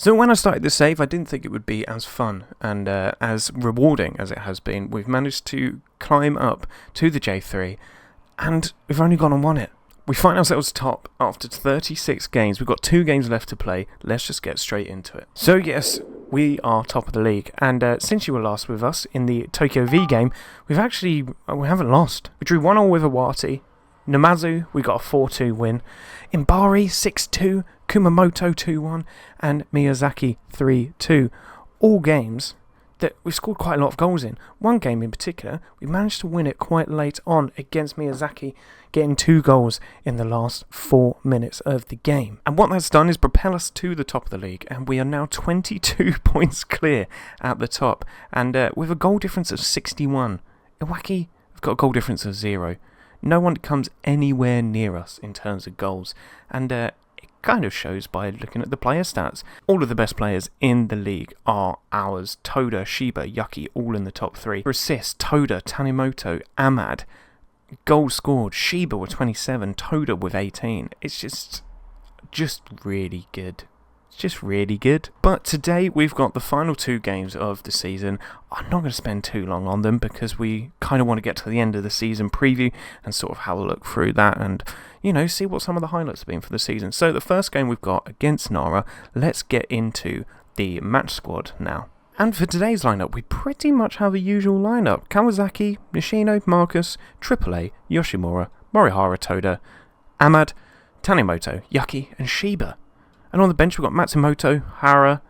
So when I started this save, I didn't think it would be as fun and as rewarding as it has been. We've managed to climb up to the J3, and we've only gone and won it. We find ourselves top after 36 games. We've got 2 games left to play. Let's just get straight into it. So yes, we are top of the league, and since you were last with us in the Tokyo V game, we haven't lost. We drew 1-1 with Iwate. Namazu, we got a 4-2 win. Imbari 6-2, Kumamoto 2-1, and Miyazaki 3-2. All games that we scored quite a lot of goals in. One game in particular, we managed to win it quite late on against Miyazaki, getting 2 goals in the last 4 minutes of the game. And what that's done is propel us to the top of the league, and we are now 22 points clear at the top, and with a goal difference of 61. Iwaki have got a goal difference of 0. No one comes anywhere near us in terms of goals, and it kind of shows by looking at the player stats. All of the best players in the league are ours. Toda, Shiba, Yuki, all in the top 3. For assists, Toda, Tanimoto, Ahmad. Goals scored, Shiba with 27, Toda with 18. It's just really good. It's just really good. But today we've got the final 2 games of the season. I'm not going to spend too long on them because we kind of want to get to the end of the season preview and sort of have a look through that and, see what some of the highlights have been for the season. So the first game we've got against Nara. Let's get into the match squad now. And for today's lineup, we pretty much have a usual lineup. Kawasaki, Nishino, Marcus, AAA, Yoshimura, Morihara, Toda, Ahmad, Tanimoto, Yuki, and Shiba. And on the bench we've got Matsumoto, Hara,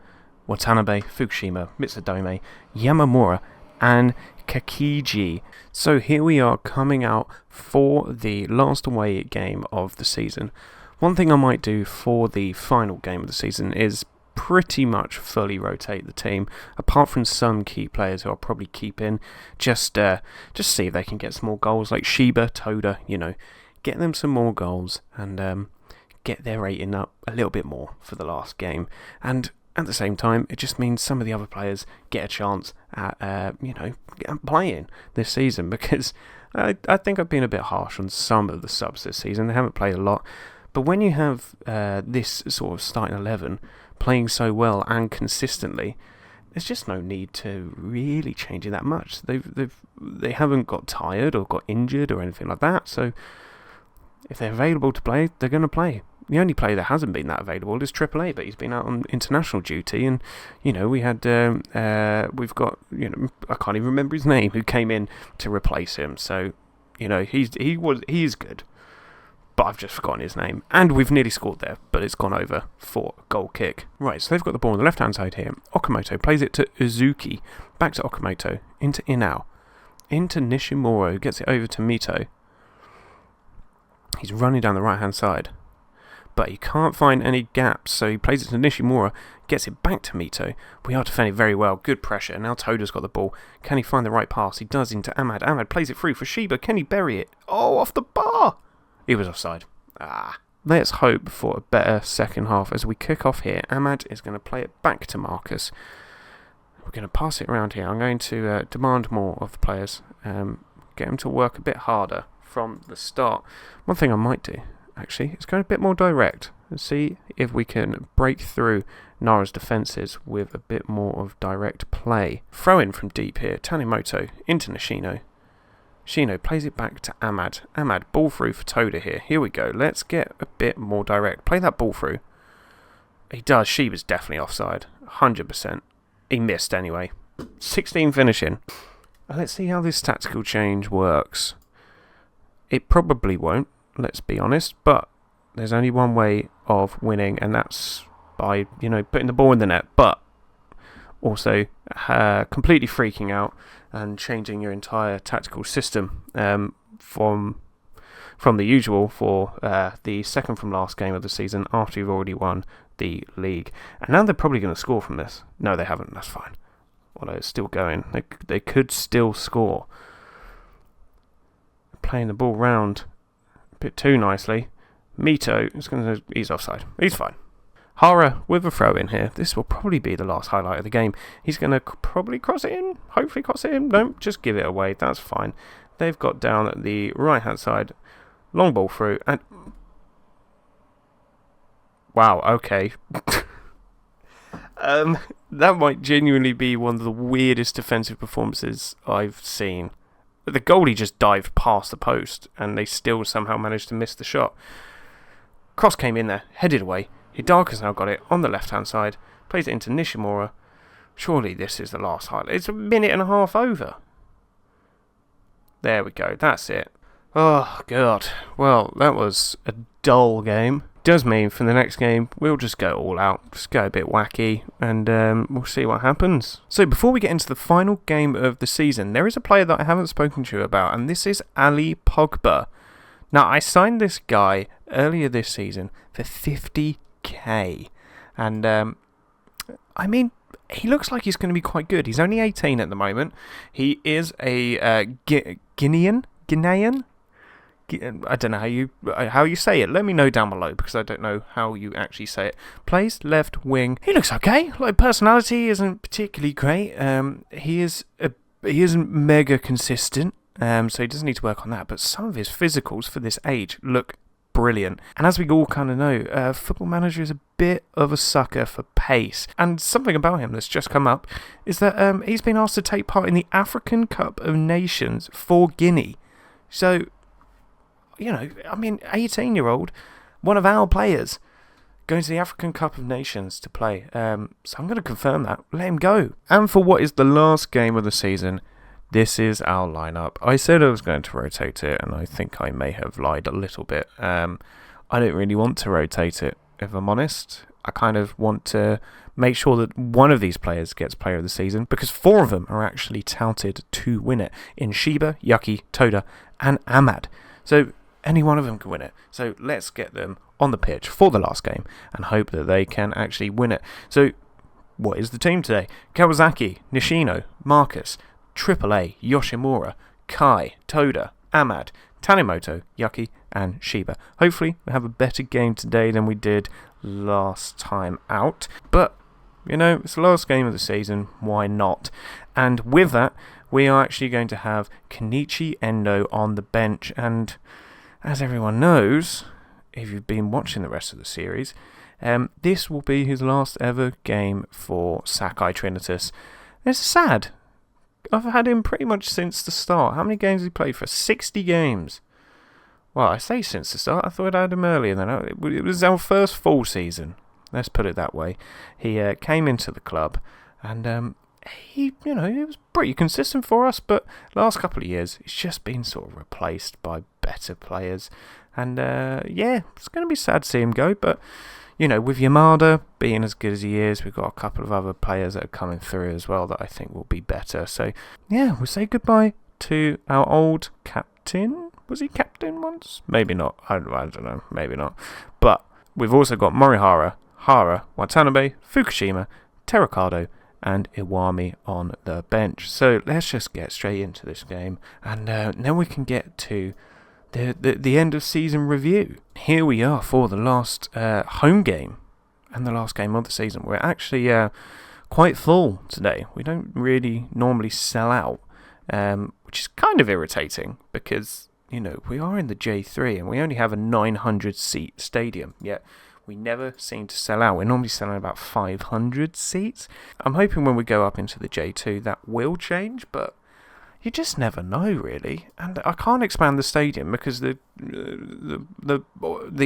Watanabe, Fukushima, Mitsudome, Yamamura, and Kakiji. So here we are coming out for the last away game of the season. One thing I might do for the final game of the season is pretty much fully rotate the team, apart from some key players who I'll probably keep in, just see if they can get some more goals, like Shiba, Toda, get them some more goals and get their rating up a little bit more for the last game. And at the same time, it just means some of the other players get a chance at playing this season, because I think I've been a bit harsh on some of the subs this season. They haven't played a lot, but when you have this sort of starting 11 playing so well and consistently, there's just no need to really change it that much. They haven't got tired or got injured or anything like that, so if they're available to play, they're going to play. The only player that hasn't been that available is AAA, but he's been out on international duty, and we've got I can't even remember his name, who came in to replace him. So he is good, but I've just forgotten his name. And we've nearly scored there, but it's gone over for a goal kick. Right, so they've got the ball on the left-hand side here. Okamoto plays it to Uzuki. Back to Okamoto. Into Inao. Into Nishimura, who gets it over to Mito. He's running down the right-hand side, but he can't find any gaps, so he plays it to Nishimura, gets it back to Mito. We are defending very well. Good pressure. Now Toda's got the ball. Can he find the right pass? He does, into Ahmad. Ahmad plays it through for Shiba. Can he bury it? Oh, off the bar! He was offside. Let's hope for a better second half as we kick off here. Ahmad is going to play it back to Marcus. We're going to pass it around here. I'm going to demand more of the players. Get them to work a bit harder from the start. One thing I might do, actually, is go a bit more direct and see if we can break through Nara's defences with a bit more of direct play. Throw in from deep here. Tanimoto into Nishino. Shino plays it back to Ahmad. Ahmad, ball through for Toda here. Here we go. Let's get a bit more direct. Play that ball through. He does. Shiba's definitely offside. 100%. He missed anyway. 16 finishing. Let's see how this tactical change works. It probably won't, let's be honest, but there's only one way of winning, and that's by, putting the ball in the net, but also completely freaking out and changing your entire tactical system from the usual for the second from last game of the season after you've already won the league. And now they're probably going to score from this. No, they haven't. That's fine. Although it's still going. They could still score. Playing the ball round a bit too nicely. Mito is he's offside. He's fine. Hara with a throw in here. This will probably be the last highlight of the game. He's going to probably cross it in. Hopefully cross it in. Don't just give it away. That's fine. They've got down at the right hand side. Long ball through. And wow, okay. That might genuinely be one of the weirdest defensive performances I've seen. The goalie just dived past the post, and they still somehow managed to miss the shot. Cross came in there, headed away. Hidaka's now got it on the left-hand side. Plays it into Nishimura. Surely this is the last highlight. It's a minute and a half over. There we go. That's it. Oh, God. Well, that was a dull game. Does mean for the next game, we'll just go all out. Just go a bit wacky, and we'll see what happens. So before we get into the final game of the season, there is a player that I haven't spoken to you about, and this is Ali Pogba. Now, I signed this guy earlier this season for 50k, and I mean, he looks like he's going to be quite good. He's only 18 at the moment. He is a Guinean? I don't know how you say it. Let me know down below, because I don't know how you actually say it. Plays left wing. He looks okay. Like, personality isn't particularly great. He isn't mega consistent. So he doesn't need to work on that. But some of his physicals for this age look brilliant. And as we all kind of know, Football Manager is a bit of a sucker for pace. And something about him that's just come up is that he's been asked to take part in the African Cup of Nations for Guinea. So, you know, I mean, 18-year-old, one of our players, going to the African Cup of Nations to play. So I'm going to confirm that. Let him go. And for what is the last game of the season, this is our lineup. I said I was going to rotate it, and I think I may have lied a little bit. I don't really want to rotate it, if I'm honest. I kind of want to make sure that one of these players gets player of the season, because 4 of them are actually touted to win it, in Shiba, Yuki, Toda, and Ahmad. So any one of them can win it. So let's get them on the pitch for the last game and hope that they can actually win it. So what is the team today? Kawasaki, Nishino, Marcus, AAA, Yoshimura, Kai, Toda, Ahmad, Tanimoto, Yuki, and Shiba. Hopefully we have a better game today than we did last time out. But, you know, it's the last game of the season. Why not? And with that, we are actually going to have Kenichi Endo on the bench. And as everyone knows, if you've been watching the rest of the series, this will be his last ever game for Sakai Trinitas. It's sad. I've had him pretty much since the start. How many games has he played for? 60 games. Well, I say since the start. I thought I had him earlier than that. It was our first full season. Let's put it that way. He came into the club, and he was pretty consistent for us. But last couple of years, he's just been sort of replaced by better players. And yeah, it's going to be sad to see him go. But you know, with Yamada being as good as he is, we've got a couple of other players that are coming through as well that I think will be better. So, yeah, we'll say goodbye to our old captain. Was he captain once? Maybe not. I don't know. Maybe not. But we've also got Morihara, Hara, Watanabe, Fukushima, Terakado, and Iwami on the bench. So let's just get straight into this game, and then we can get to the end of season review. Here we are for the last home game and the last game of the season. We're actually quite full today. We don't really normally sell out, which is kind of irritating because, you know, we are in the J3 and we only have a 900-seat stadium, yet we never seem to sell out. We're normally selling about 500 seats. I'm hoping when we go up into the J2 that will change, but you just never know, really. And I can't expand the stadium because the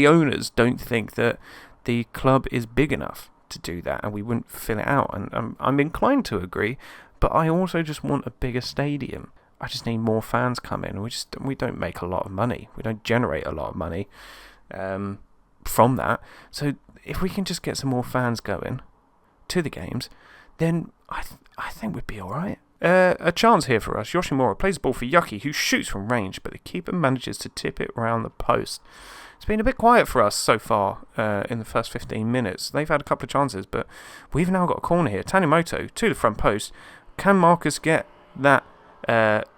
owners don't think that the club is big enough to do that, and we wouldn't fill it out. And I'm inclined to agree, but I also just want a bigger stadium. I just need more fans come in. We don't make a lot of money. We don't generate a lot of money from that. So if we can just get some more fans going to the games, then I think we'd be all right. A chance here for us. Yoshimura plays the ball for Yuki, who shoots from range, but the keeper manages to tip it around the post. It's been a bit quiet for us so far in the first 15 minutes. They've had a couple of chances, but we've now got a corner here. Tanimoto to the front post. Can Marcus get that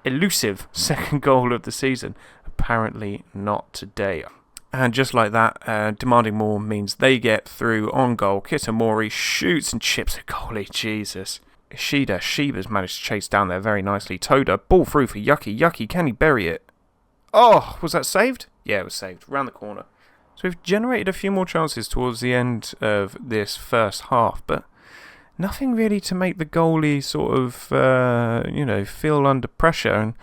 elusive second goal of the season? Apparently not today. And just like that, demanding more means they get through on goal. Kitamori shoots and chips a goalie. Jesus. Shiba's managed to chase down there very nicely. Toda, ball through for Yuki. Yuki, can he bury it? Oh, was that saved? Yeah, it was saved. Round the corner. So we've generated a few more chances towards the end of this first half, but nothing really to make the goalie sort of, feel under pressure. And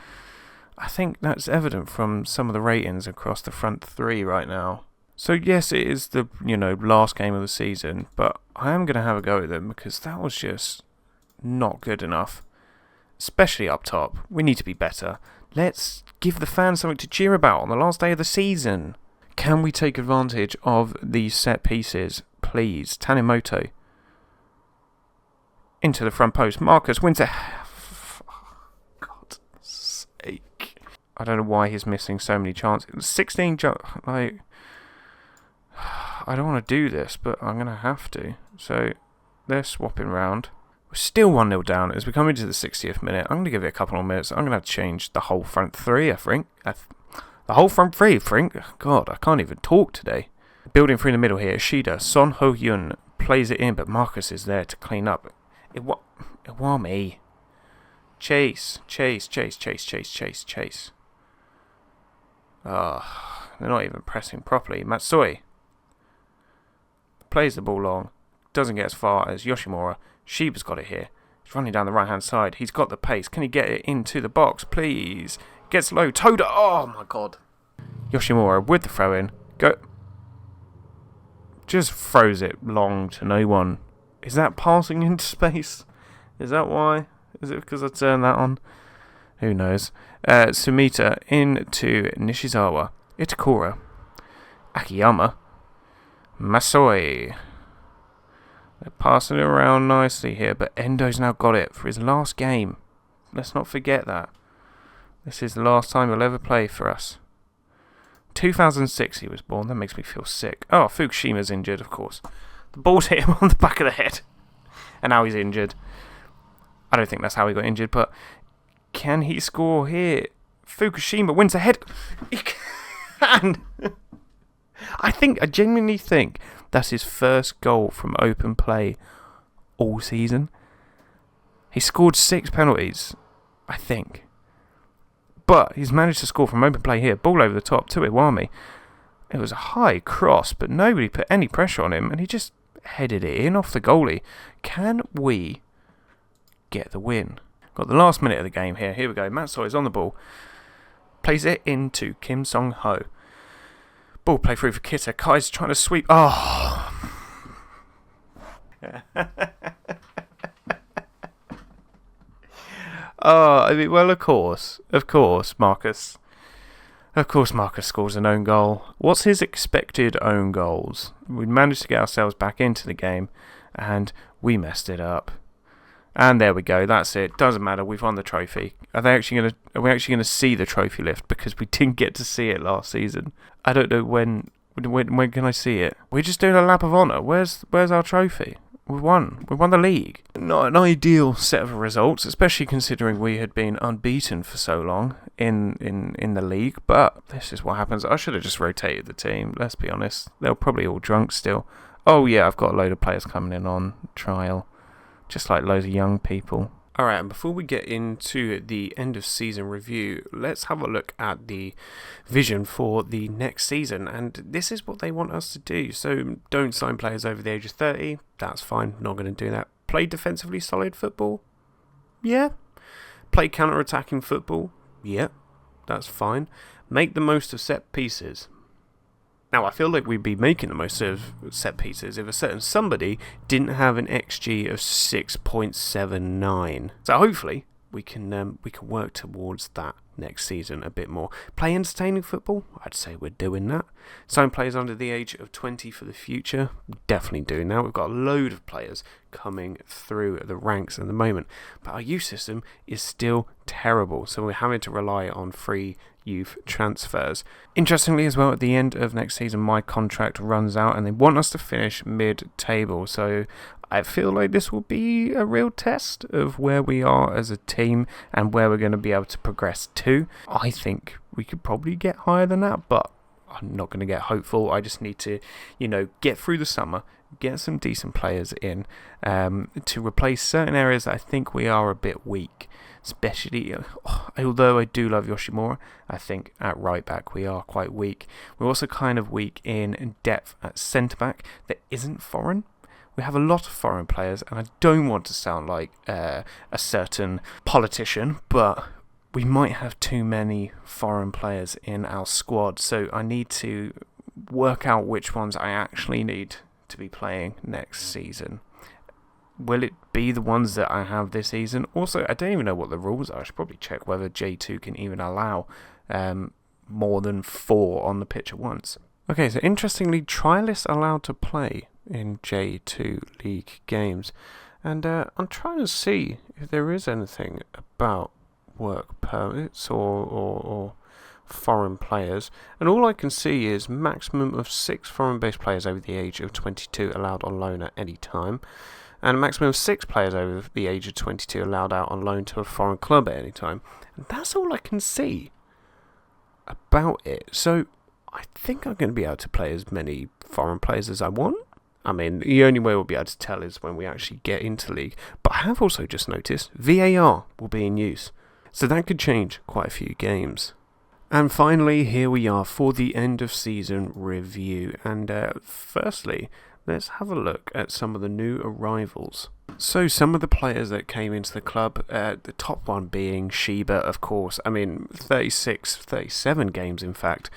I think that's evident from some of the ratings across the front three right now. So yes, it is the, last game of the season, but I am going to have a go at them because that was just not good enough. Especially up top. We need to be better. Let's give the fans something to cheer about on the last day of the season. Can we take advantage of these set pieces, please? Tanimoto. Into the front post. Marcus wins it. God's sake. I don't know why he's missing so many chances. 16 I don't want to do this, but I'm going to have to. So, they're swapping round. We're still 1-0 down as we come into the 60th minute. I'm going to give it a couple more minutes. I'm going to have to change the whole front three, I think. The whole front three, Frank. God, I can't even talk today. Building through the middle here. Shida, Son Ho-Yun plays it in, but Marcus is there to clean up. Iwami. Chase. They're not even pressing properly. Matsui plays the ball long. Doesn't get as far as Yoshimura. Shiba's got it here. He's running down the right-hand side. He's got the pace. Can he get it into the box, please? Gets low. Toda. Oh, my God. Yoshimura with the throw-in. Go. Just throws it long to no one. Is that passing into space? Is that why? Is it because I turned that on? Who knows? Sumita into Nishizawa. Itakura. Akiyama. Masoi. They're passing it around nicely here, but Endo's now got it for his last game. Let's not forget that. This is the last time he'll ever play for us. 2006 he was born. That makes me feel sick. Oh, Fukushima's injured, of course. The ball's hit him on the back of the head. And now he's injured. I don't think that's how he got injured, but can he score here? Fukushima wins the head. He can. I genuinely think that's his first goal from open play all season. He scored 6 penalties, I think. But he's managed to score from open play here. Ball over the top to Iwami. It was a high cross, but nobody put any pressure on him, and he just headed it in off the goalie. Can we get the win? Got the last minute of the game here. Here we go. Matsoi is on the ball. Plays it into Kim Song-ho. Ball play through for Kita. Kai's trying to sweep. Oh. Of course, Marcus. Of course, Marcus scores an own goal. What's his expected own goals? We managed to get ourselves back into the game, and we messed it up. And there we go. That's it. Doesn't matter. We've won the trophy. Are we actually going to see the trophy lift? Because we didn't get to see it last season. I don't know when can I see it. We're just doing a lap of honour. Where's our trophy? We won the league. Not an ideal set of results, especially considering we had been unbeaten for so long in the league. But this is what happens. I should have just rotated the team. Let's be honest. They're probably all drunk still. Oh yeah, I've got a load of players coming in on trial. Just like loads of young people. Alright, and before we get into the end of season review, let's have a look at the vision for the next season. And this is what they want us to do. So don't sign players over the age of 30. That's fine. Not going to do that. Play defensively solid football. Yeah. Play counter-attacking football. Yeah. That's fine. Make the most of set pieces. Now, I feel like we'd be making the most of set pieces if a certain somebody didn't have an XG of 6.79. So hopefully we can work towards that next season a bit more. Play entertaining football? I'd say we're doing that. Sign players under the age of 20 for the future? Definitely doing that. We've got a load of players coming through the ranks at the moment. But our youth system is still terrible, so we're having to rely on free youth transfers. Interestingly as well, at the end of next season my contract runs out and they want us to finish mid-table, so I feel like this will be a real test of where we are as a team and where we're going to be able to progress to. I think we could probably get higher than that, but I'm not going to get hopeful. I just need to, get through the summer, get some decent players in to replace certain areas that I think we are a bit weak. Especially, although I do love Yoshimura, I think at right back we are quite weak. We're also kind of weak in depth at centre back that isn't foreign, we have a lot of foreign players, and I don't want to sound like a certain politician, but we might have too many foreign players in our squad, so I need to work out which ones I actually need to be playing next season. Will it be the ones that I have this season? Also, I don't even know what the rules are. I should probably check whether J2 can even allow more than 4 on the pitch at once. Okay, so interestingly, trialists are allowed to play in J2 League games. And I'm trying to see if there is anything about work permits or foreign players. And all I can see is maximum of 6 foreign-based players over the age of 22 allowed on loan at any time. And a maximum of 6 players over the age of 22 allowed out on loan to a foreign club at any time. And that's all I can see about it. So I think I'm going to be able to play as many foreign players as I want. I mean, the only way we'll be able to tell is when we actually get into League. But I have also just noticed VAR will be in use. So that could change quite a few games. And finally, here we are for the end of season review. And firstly, let's have a look at some of the new arrivals. So some of the players that came into the club, the top one being Shiba, of course. I mean, 37 games in fact.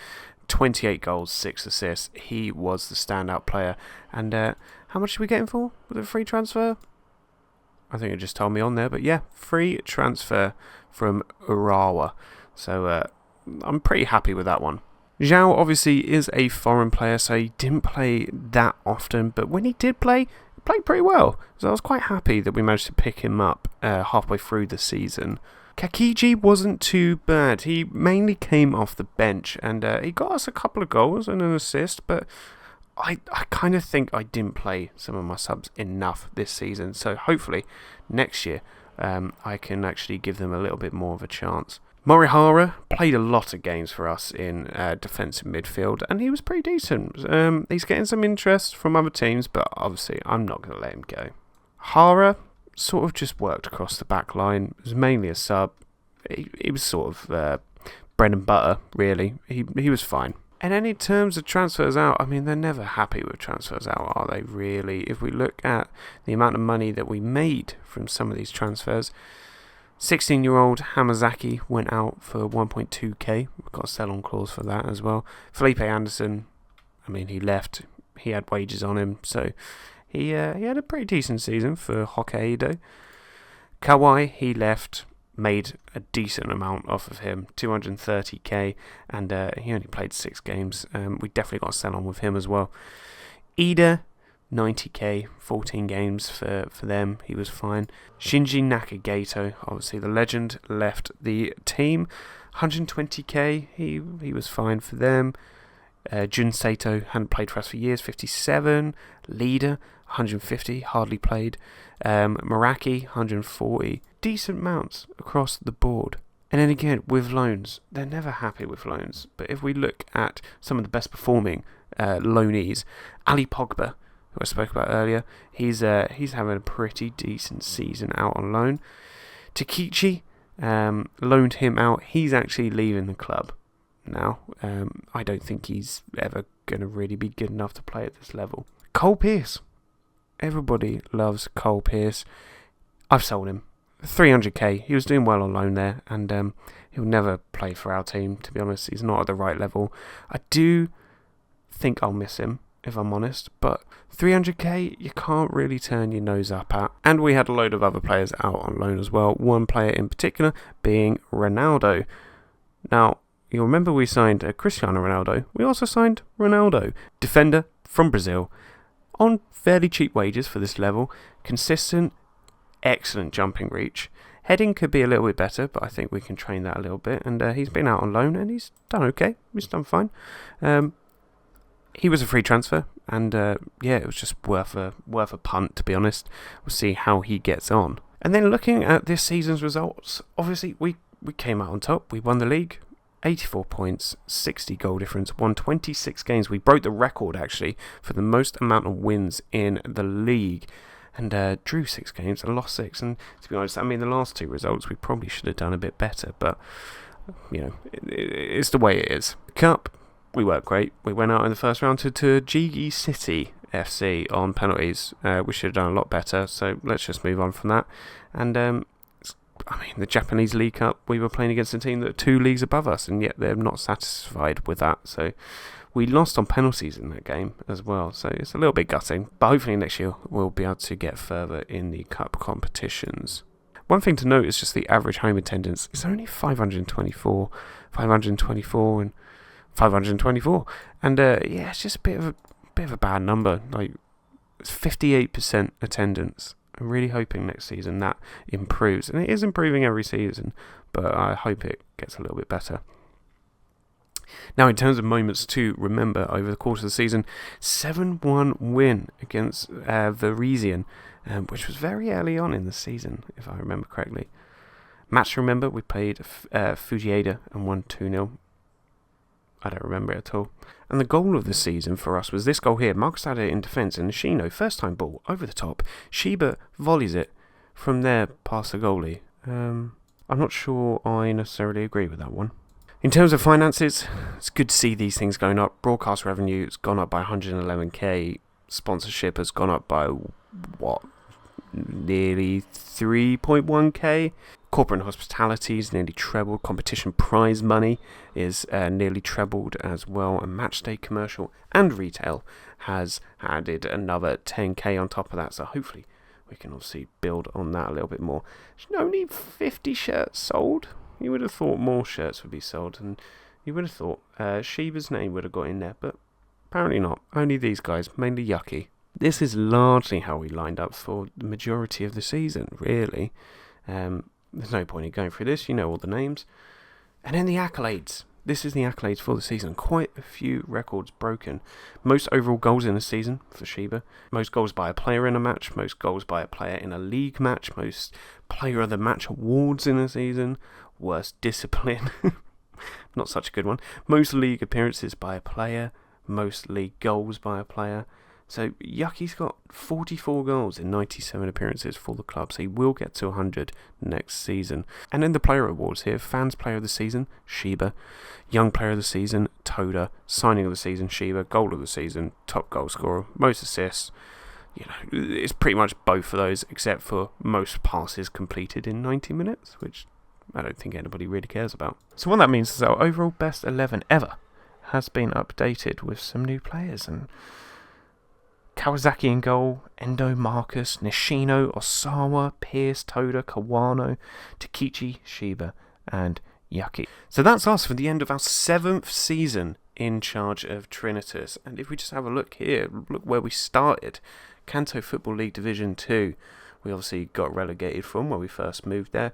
28 goals, 6 assists. He was the standout player. And how much did we get him for? Was it a free transfer? I think it just told me on there. But yeah, free transfer from Urawa. So I'm pretty happy with that one. Zhao obviously is a foreign player, so he didn't play that often. But when he did play, he played pretty well. So I was quite happy that we managed to pick him up halfway through the season. Kakiji wasn't too bad. He mainly came off the bench, and he got us a couple of goals and an assist, but I kind of think I didn't play some of my subs enough this season, so hopefully next year I can actually give them a little bit more of a chance. Morihara played a lot of games for us in defensive midfield, and he was pretty decent. He's getting some interest from other teams, but obviously I'm not going to let him go. Hara sort of just worked across the back line. It was mainly a sub. He was sort of bread and butter, really. He was fine. And then in terms of transfers out, I mean, they're never happy with transfers out, are they, really? If we look at the amount of money that we made from some of these transfers, 16-year-old Hamazaki went out for 1.2k. We've got a sell-on clause for that as well. Felipe Anderson, I mean, he left. He had wages on him, so he had a pretty decent season for Hokkaido. Kawai, he left, made a decent amount off of him, 230k, and he only played 6 games. We definitely got a sell-on with him as well. Ida, 90k, 14 games for them. He was fine. Shinji Nakageto, obviously the legend, left the team. 120k, he was fine for them. Jun Sato hadn't played for us for years, 57. Leader, 150, hardly played. Meraki, 140. Decent amounts across the board. And then again, with loans, they're never happy with loans. But if we look at some of the best performing loanees, Ali Pogba, who I spoke about earlier, he's having a pretty decent season out on loan. Takichi loaned him out. He's actually leaving the club now. I don't think he's ever going to really be good enough to play at this level. Cole Pearce. Everybody loves Cole Pearce. I've sold him. 300k. He was doing well on loan there, and he'll never play for our team, to be honest. He's not at the right level. I do think I'll miss him, if I'm honest, but 300k you can't really turn your nose up at. And we had a load of other players out on loan as well, one player in particular being Ronaldo. Now, you'll remember we signed Cristiano Ronaldo. We also signed Ronaldo, defender from Brazil, on fairly cheap wages for this level, consistent, excellent jumping reach. Heading could be a little bit better, but I think we can train that a little bit, and he's been out on loan and he's done okay. He's done fine. He was a free transfer, and yeah, it was just worth a punt, to be honest. We'll see how he gets on. And then looking at this season's results, obviously we came out on top. We won the league, 84 points, 60 goal difference, won 26 games. We broke the record, actually, for the most amount of wins in the league, and drew 6 games and lost 6. And to be honest, I mean, the last 2 results we probably should have done a bit better, but you know, it's the way it is. Cup, we worked great. We went out in the first round to Jigi City FC on penalties. We should have done a lot better, so let's just move on from that. And the Japanese League Cup, we were playing against a team that are 2 leagues above us, and yet they're not satisfied with that. So we lost on penalties in that game as well, so it's a little bit gutting. But hopefully next year we'll be able to get further in the cup competitions. One thing to note is just the average home attendance is only 524, and 524, and it's just a bit of a bad number. Like, it's 58% attendance. I'm really hoping next season that improves, and it is improving every season, but I hope it gets a little bit better. Now, in terms of moments to remember over the course of the season, 7-1 win against Varese, which was very early on in the season, if I remember correctly. Match to remember, we played Fujieda and won 2-0. I don't remember it at all. And the goal of the season for us was this goal here. Marcus had it in defence, and Nishino, first time ball, over the top. Shiba volleys it from there past the goalie. I'm not sure I necessarily agree with that one. In terms of finances, it's good to see these things going up. Broadcast revenue has gone up by 111k. Sponsorship has gone up by, nearly 3.1k. Corporate and hospitality is nearly trebled. Competition prize money is nearly trebled as well. And matchday commercial and retail has added another 10k on top of that. So hopefully we can obviously build on that a little bit more. There's only 50 shirts sold. You would have thought more shirts would be sold, and you would have thought Shiba's name would have got in there, but apparently not. Only these guys, mainly Yucky. This is largely how we lined up for the majority of the season, really. There's no point in going through this, you know all the names. And then the accolades. This is the accolades for the season. Quite a few records broken. Most overall goals in a season for Shiba. Most goals by a player in a match. Most goals by a player in a league match. Most player of the match awards in a season. Worst discipline. Not such a good one. Most league appearances by a player. Most league goals by a player. So Yucky's got 44 goals in 97 appearances for the club, so he will get to 100 next season. And then the player awards here: Fans Player of the Season, Shiba; Young Player of the Season, Toda; Signing of the Season, Shiba; Goal of the Season, Top Goal Scorer; Most Assists. You know, it's pretty much both of those, except for most passes completed in 90 minutes, which I don't think anybody really cares about. So what that means is our overall best 11 ever has been updated with some new players, and Kawasaki in goal, Endo, Marcus, Nishino, Osawa, Pierce, Toda, Kawano, Takichi, Shiba, and Yucky. So that's us for the end of our 7th season in charge of Trinitas. And if we just have a look here, look where we started. Kanto Football League Division 2. We obviously got relegated from when we first moved there.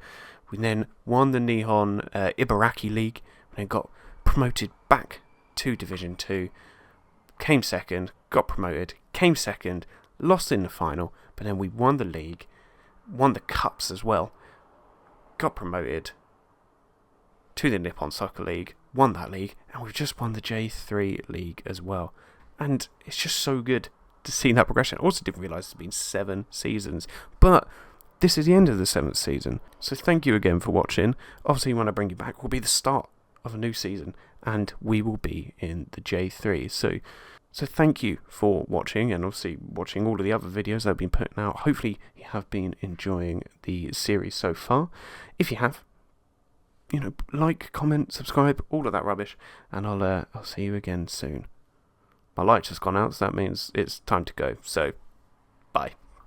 We then won the Nihon Ibaraki League, and then got promoted back to Division 2. Came second, got promoted, came second, lost in the final, but then we won the league, won the cups as well, got promoted to the Nippon Soccer League, won that league, and we've just won the J3 League as well. And it's just so good to see that progression. I also didn't realise it's been 7 seasons, but this is the end of the 7th season. So thank you again for watching. Obviously, when I bring you back, will be the start of a new season, and we will be in the J3. So thank you for watching, and obviously watching all of the other videos that I've been putting out. Hopefully you have been enjoying the series so far. If you have, like, comment, subscribe, all of that rubbish, and I'll see you again soon. My light just gone out, so that means it's time to go. So, bye.